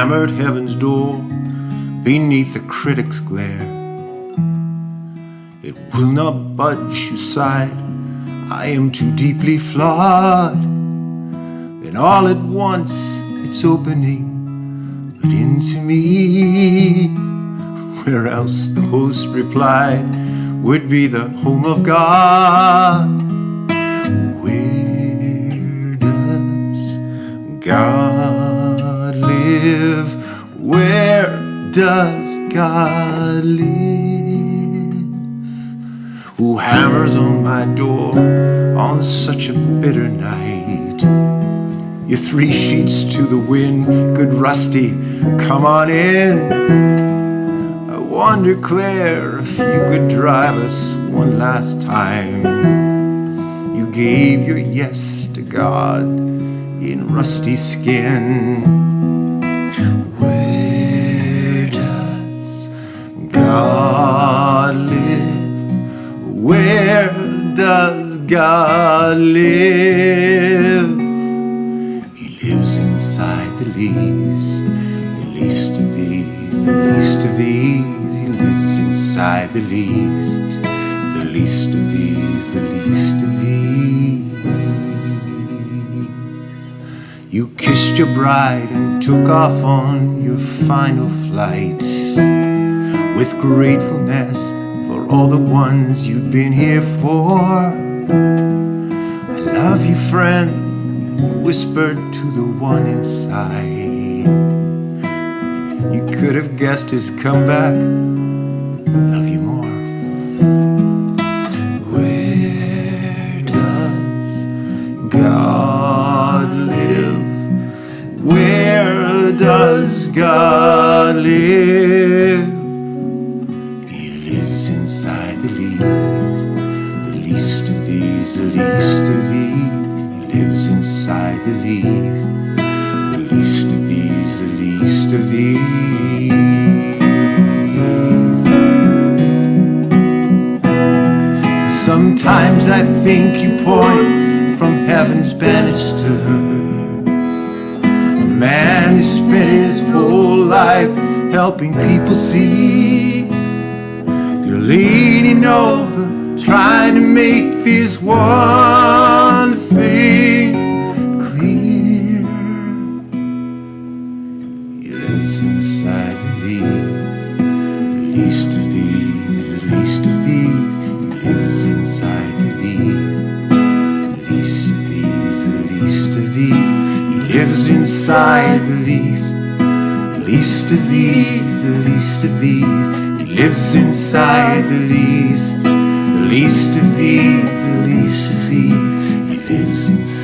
hammered heaven's door beneath the critic's glare. It will not budge, you sighed, I am too deeply flawed. Then all at once it's opening, but into me, where else, the host replied, would be the home of God. Where does God live? Where does God live? Who hammers on my door on such a bitter night? Your 3 sheets to the wind, good Rusty, come on in. I wonder, Clare, if you could drive us one last time. You gave your yes to God in rusty skin. Where does God live? Where does God live? Lives inside the least of these, the least of these. He lives inside the least of these, the least of these. You kissed your bride and took off on your final flight with gratefulness for all the ones you've been here for. I love you, friend, whispered to the one inside. You could have guessed his comeback. Love you more. Where does God live? Where does God live? He lives inside the least of these, the least of these. Lives inside the least of these, the least of these. Sometimes I think you point from heaven's banister, a man who spent his whole life helping people see. You're leaning over, trying to make this one thing clear. He lives inside the least of these, the least of these. He lives inside the least of these, the least of these. He lives inside the least of these, the least of these. He lives inside the least of these, the least of these. He lives inside.